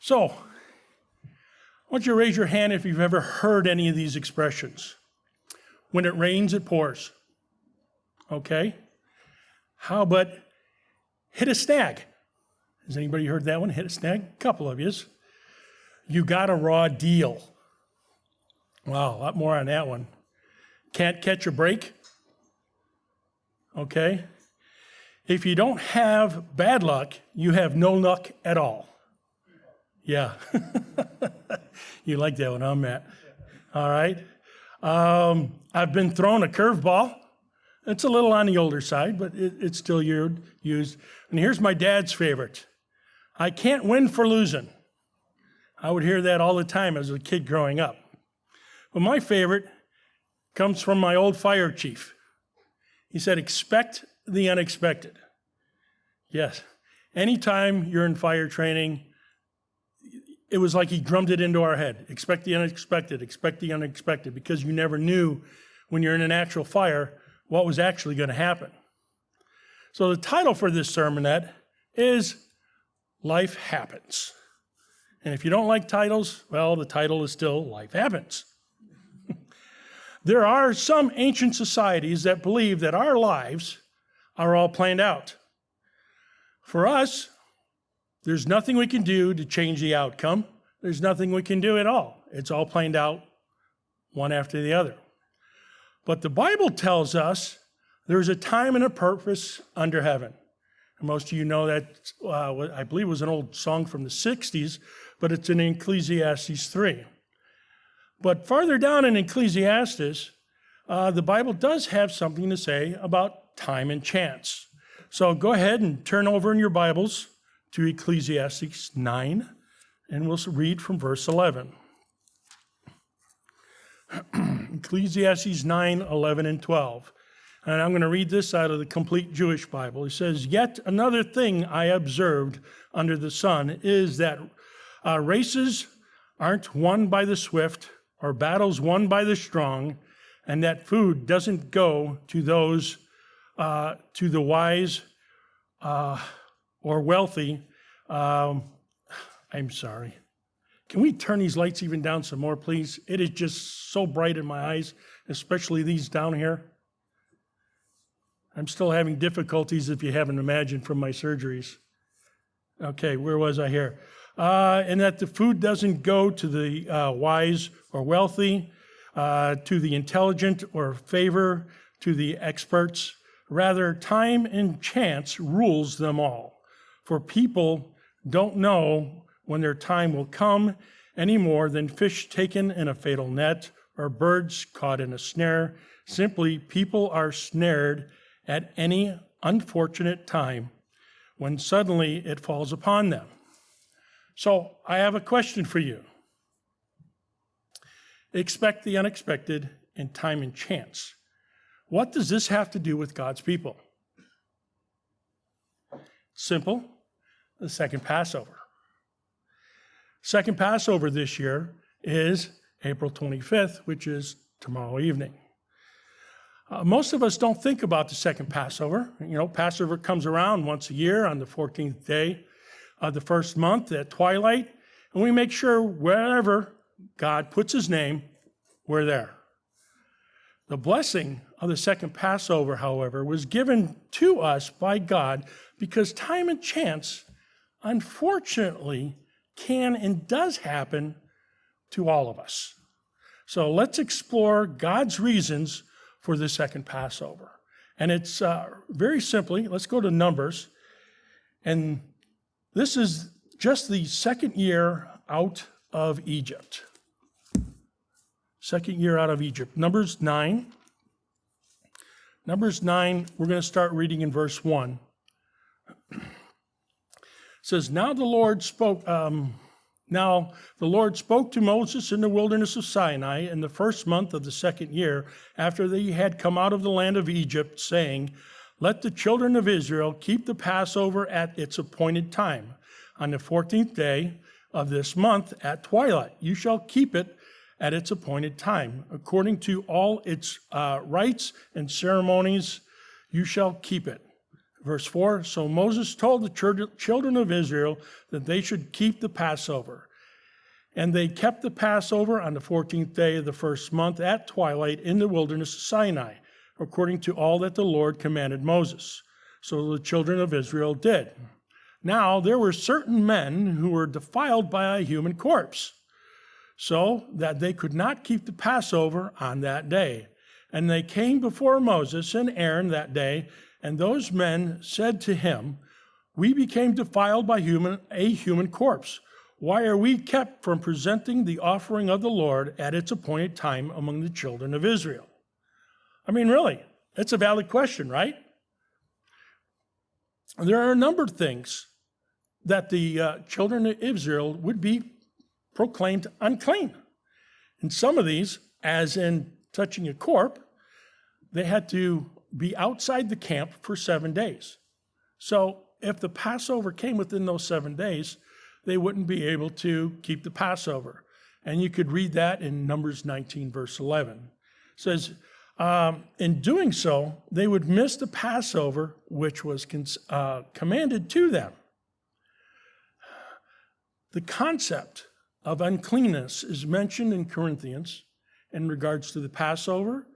So, I want you to raise your hand if you've ever heard any of these expressions. When it rains, it pours. Okay? How about hit a snag? Has anybody heard that one? Hit a snag? A couple of yous. You got a raw deal. Wow, a lot more on that one. Can't catch a break. Okay? If you don't have bad luck, you have no luck at all. Yeah. You like that one, huh, Matt? All right. I've been thrown a curveball. It's a little on the older side, but it's still used. And here's my dad's favorite. I can't win for losing. I would hear that all the time as a kid growing up. But my favorite comes from my old fire chief. He said, expect the unexpected. Yes. Anytime you're in fire training, it was like he drummed it into our head. Expect the unexpected, because you never knew when you're in an actual fire what was actually going to happen. So the title for this sermonette is Life Happens. And if you don't like titles, well, the title is still Life Happens. There are some ancient societies that believe that our lives are all planned out. For us, there's nothing we can do to change the outcome. There's nothing we can do at all. It's all planned out one after the other. But the Bible tells us there's a time and a purpose under heaven. And most of you know that, I believe it was an old song from the 60s, but it's in Ecclesiastes 3. But farther down in Ecclesiastes, the Bible does have something to say about time and chance. So go ahead and turn over in your Bibles to Ecclesiastes 9, and we'll read from verse 11. Ecclesiastes 9, 11, and 12. And I'm going to read this out of the Complete Jewish Bible. It says, "Yet another thing I observed under the sun is that races aren't won by the swift or battles won by the strong, and that food doesn't go to those, to the wise or wealthy." I'm sorry. Can we turn these lights even down some more, please? It is just so bright in my eyes, especially these down here. I'm still having difficulties, if you haven't imagined, from my surgeries. Okay, where was I here? And that the food doesn't go to the wise or wealthy, to the intelligent or favor to the experts. Rather, time and chance rules them all. For people don't know when their time will come any more than fish taken in a fatal net or birds caught in a snare. Simply, people are snared at any unfortunate time when suddenly it falls upon them. So I have a question for you. Expect the unexpected in time and chance. What does this have to do with God's people? Simple, the second Passover. Second Passover this year is April 25th, which is tomorrow evening. Most of us don't think about the second Passover. You know, Passover comes around once a year on the 14th day of the first month at twilight, and we make sure wherever God puts his name, we're there. The blessing of the second Passover, however, was given to us by God because time and chance, unfortunately, can and does happen to all of us. So let's explore God's reasons for the second Passover. And it's very simply, let's go to Numbers. And this is just the second year out of Egypt. Second year out of Egypt. Numbers 9. Numbers 9, we're going to start reading in verse 1. It says, Now the Lord spoke to Moses in the wilderness of Sinai in the first month of the second year after they had come out of the land of Egypt, saying, Let the children of Israel keep the Passover at its appointed time. On the 14th day of this month at twilight, you shall keep it at its appointed time. According to all its rites and ceremonies, you shall keep it. Verse 4, so Moses told the children of Israel that they should keep the Passover. And they kept the Passover on the 14th day of the first month at twilight in the wilderness of Sinai, according to all that the Lord commanded Moses. So the children of Israel did. Now there were certain men who were defiled by a human corpse, so that they could not keep the Passover on that day. And they came before Moses and Aaron that day, and those men said to him, we became defiled by a human corpse. Why are we kept from presenting the offering of the Lord at its appointed time among the children of Israel? I mean, really, it's a valid question, right? There are a number of things that the children of Israel would be proclaimed unclean. And some of these, as in touching a corpse, they had to be outside the camp for 7 days. So if the Passover came within those 7 days, they wouldn't be able to keep the Passover. And you could read that in Numbers 19, verse 11. It says, in doing so, they would miss the Passover, which was commanded to them. The concept of uncleanness is mentioned in Corinthians in regards to the Passover,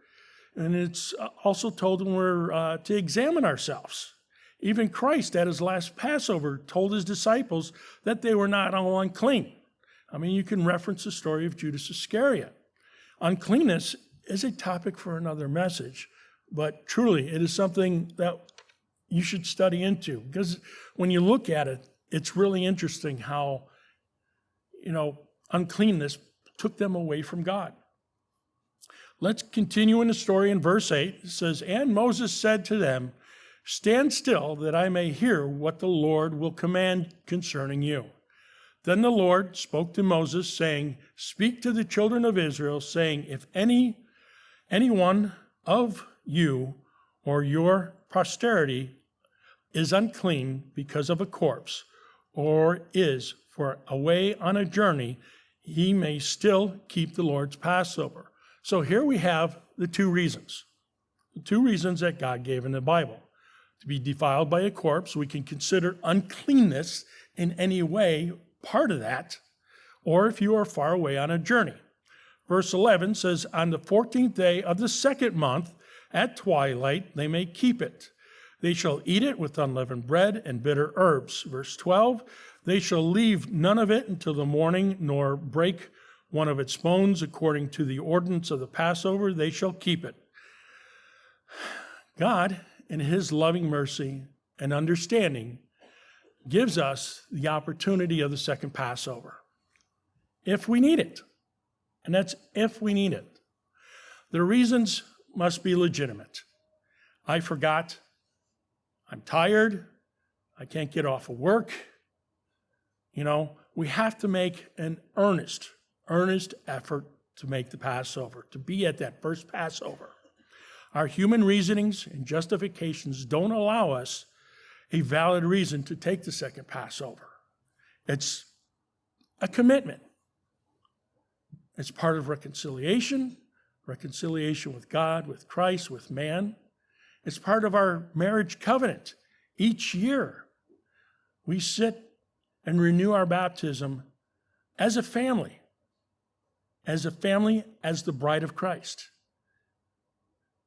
and it's also told when we're to examine ourselves. Even Christ at his last Passover told his disciples that they were not all unclean. I mean, you can reference the story of Judas Iscariot. Uncleanness is a topic for another message, but truly it is something that you should study into, because when you look at it, it's really interesting how, uncleanness took them away from God. Let's continue in the story in verse 8. It says, and Moses said to them, stand still that I may hear what the Lord will command concerning you. Then the Lord spoke to Moses, saying, speak to the children of Israel, saying, if any one of you or your posterity is unclean because of a corpse, or is for away on a journey, he may still keep the Lord's Passover. So here we have the two reasons that God gave in the Bible. To be defiled by a corpse, we can consider uncleanness in any way part of that, or if you are far away on a journey. Verse 11 says, on the 14th day of the second month at twilight they may keep it. They shall eat it with unleavened bread and bitter herbs. Verse 12, they shall leave none of it until the morning, nor break one of its bones according to the ordinance of the Passover. They shall keep it. God, in his loving mercy and understanding, gives us the opportunity of the second Passover, if we need it. And that's if we need it. The reasons must be legitimate. I forgot. I'm tired. I can't get off of work. We have to make an earnest effort to make the Passover, to be at that first Passover. Our human reasonings and justifications don't allow us a valid reason to take the second Passover. It's a commitment. It's part of reconciliation with God, with Christ, with man. It's part of our marriage covenant. Each year, we sit and renew our baptism as a family, as the bride of Christ.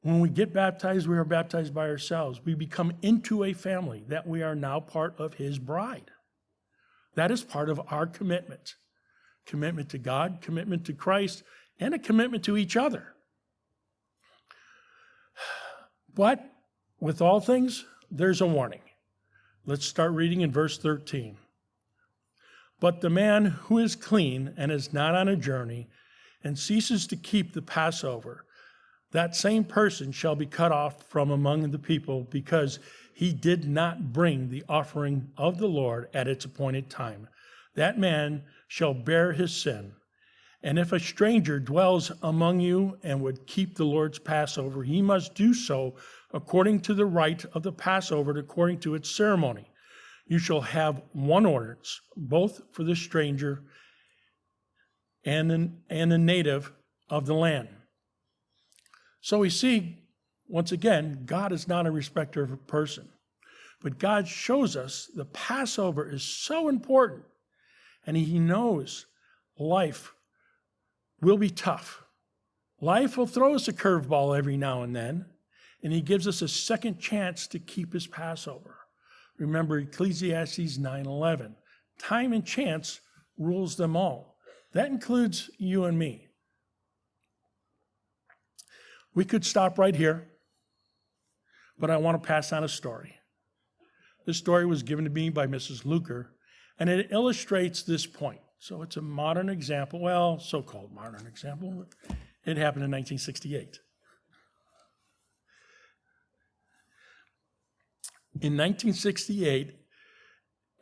When we get baptized, we are baptized by ourselves. We become into a family that we are now part of his bride. That is part of our commitment. Commitment to God, commitment to Christ, and a commitment to each other. But with all things, there's a warning. Let's start reading in verse 13. But the man who is clean and is not on a journey and ceases to keep the Passover, that same person shall be cut off from among the people, because he did not bring the offering of the Lord at its appointed time. That man shall bear his sin. And if a stranger dwells among you and would keep the Lord's Passover, he must do so according to the rite of the Passover and according to its ceremony. You shall have one ordinance, both for the stranger and the native of the land. So we see, once again, God is not a respecter of a person. But God shows us the Passover is so important, and he knows life will be tough. Life will throw us a curveball every now and then, and he gives us a second chance to keep his Passover. Remember Ecclesiastes 9:11. Time and chance rules them all. That includes you and me. We could stop right here, but I want to pass on a story. This story was given to me by Mrs. Luker, and it illustrates this point. So it's a modern example, well, so-called modern example. It happened in 1968. In 1968,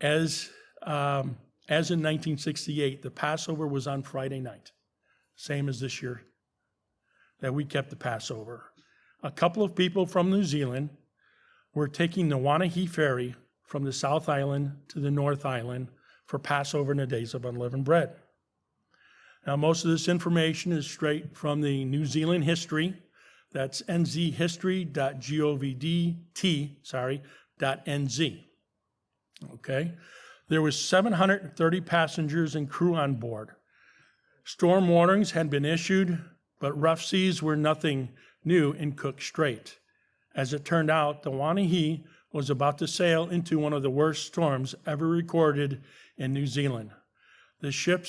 as in 1968, the Passover was on Friday night, same as this year that we kept the Passover. A couple of people from New Zealand were taking the Wanahi Ferry from the South Island to the North Island for Passover and the Days of Unleavened Bread. Now, most of this information is straight from the New Zealand history. That's nzhistory.govt.nz. Okay? There was 730 passengers and crew on board. Storm warnings had been issued, but rough seas were nothing new in Cook Strait. As it turned out, the Wanahi was about to sail into one of the worst storms ever recorded in New Zealand. The ship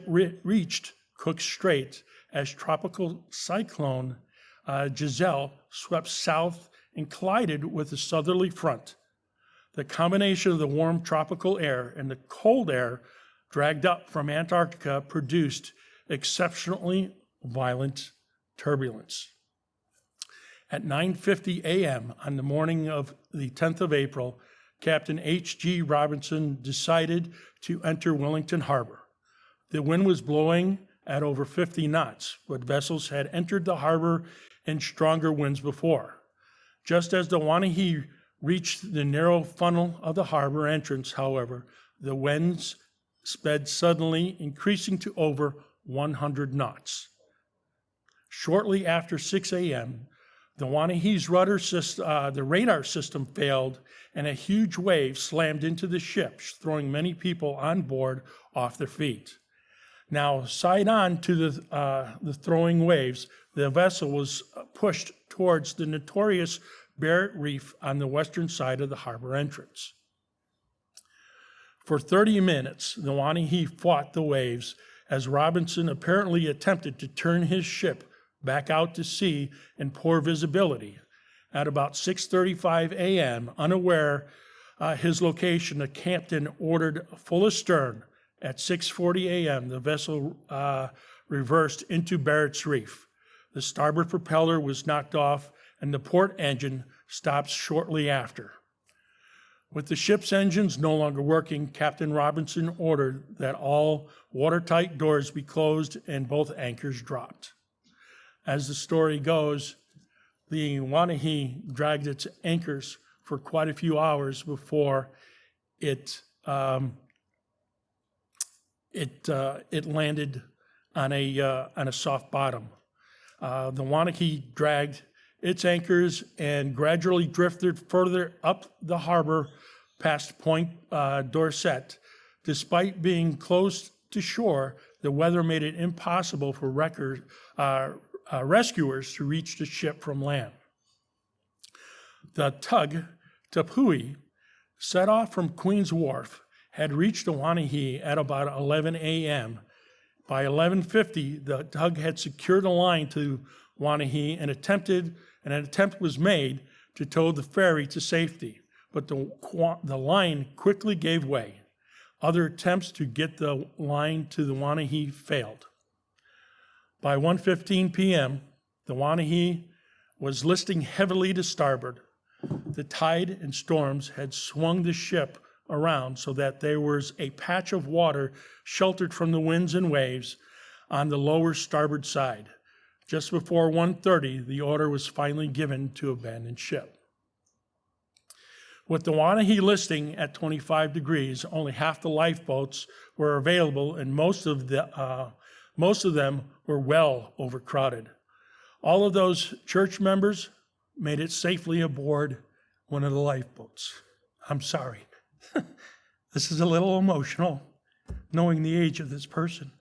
reached Cook Strait as tropical cyclone Giselle swept south and collided with the southerly front. The combination of the warm tropical air and the cold air dragged up from Antarctica produced exceptionally violent turbulence. At 9:50 a.m. on the morning of the 10th of April, Captain H.G. Robinson decided to enter Wellington Harbor. The wind was blowing at over 50 knots, but vessels had entered the harbor in stronger winds before. Just as the Wanahi reached the narrow funnel of the harbor entrance, however, the winds sped suddenly, increasing to over 100 knots. Shortly after 6 a.m., the Wanahi's the radar system failed, and a huge wave slammed into the ship, throwing many people on board off their feet. Now, side on to the throwing waves, the vessel was pushed towards the notorious Barrett Reef on the western side of the harbor entrance. For 30 minutes, the Wanahi fought the waves as Robinson apparently attempted to turn his ship back out to sea in poor visibility. At about 6:35 a.m., unaware his location, the captain ordered full astern. At 6:40 a.m., the vessel reversed into Barrett's Reef. The starboard propeller was knocked off, and the port engine stopped shortly after. With the ship's engines no longer working, Captain Robinson ordered that all watertight doors be closed and both anchors dropped. As the story goes, the Wanahi dragged its anchors for quite a few hours before it landed on a soft bottom. The Wanahi dragged its anchors and gradually drifted further up the harbor past Point Dorset. Despite being close to shore, the weather made it impossible for rescuers to reach the ship from land. The tug Tapui, set off from Queen's Wharf, had reached the Wanahi at about 11 a.m. By 11:50, the tug had secured a line to Wanahi and an attempt was made to tow the ferry to safety, but the line quickly gave way. Other attempts to get the line to the Wanahi failed. By 1:15 p.m., the Wanahi was listing heavily to starboard. The tide and storms had swung the ship around so that there was a patch of water sheltered from the winds and waves on the lower starboard side. Just before 1:30, the order was finally given to abandon ship. With the Wanahi listing at 25 degrees, only half the lifeboats were available, and most of them were well overcrowded. All of those church members made it safely aboard one of the lifeboats. I'm sorry. This is a little emotional, knowing the age of this person.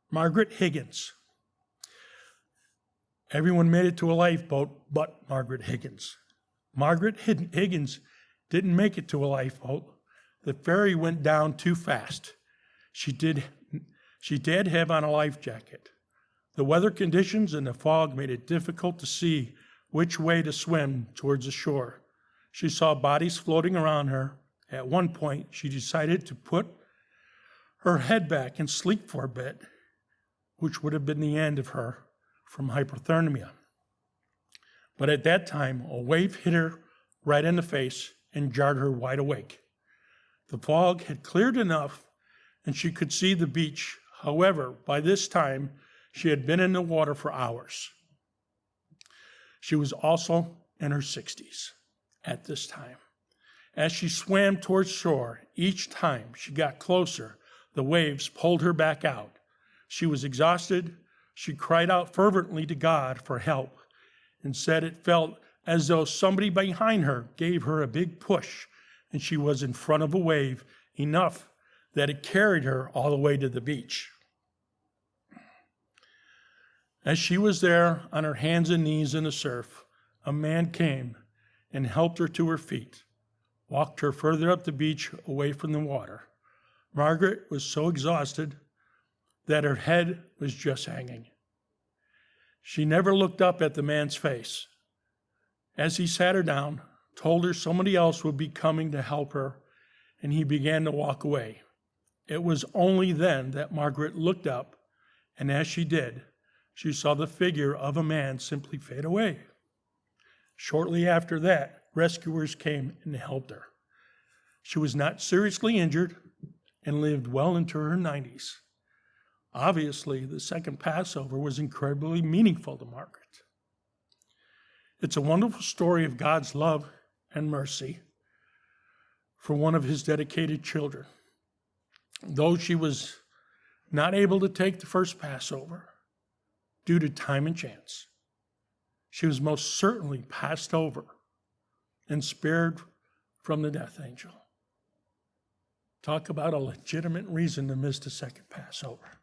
Margaret Higgins. Everyone made it to a lifeboat but Margaret Higgins. Margaret Higgins didn't make it to a lifeboat. The ferry went down too fast. She did have on a life jacket. The weather conditions and the fog made it difficult to see which way to swim towards the shore. She saw bodies floating around her. At one point, she decided to put her head back and sleep for a bit, which would have been the end of her from hypothermia. But at that time, a wave hit her right in the face and jarred her wide awake. The fog had cleared enough and she could see the beach. However, by this time, she had been in the water for hours. She was also in her 60s at this time. As she swam towards shore, each time she got closer, the waves pulled her back out. She was exhausted. She cried out fervently to God for help and said it felt as though somebody behind her gave her a big push and she was in front of a wave enough that it carried her all the way to the beach. As she was there on her hands and knees in the surf, a man came and helped her to her feet, walked her further up the beach away from the water. Margaret was so exhausted that her head was just hanging. She never looked up at the man's face. As he sat her down, told her somebody else would be coming to help her, and he began to walk away. It was only then that Margaret looked up, and as she did, she saw the figure of a man simply fade away. Shortly after that, rescuers came and helped her. She was not seriously injured and lived well into her 90s. Obviously, the second Passover was incredibly meaningful to Margaret. It's a wonderful story of God's love and mercy for one of his dedicated children. Though she was not able to take the first Passover due to time and chance, she was most certainly passed over and spared from the death angel. Talk about a legitimate reason to miss the second Passover.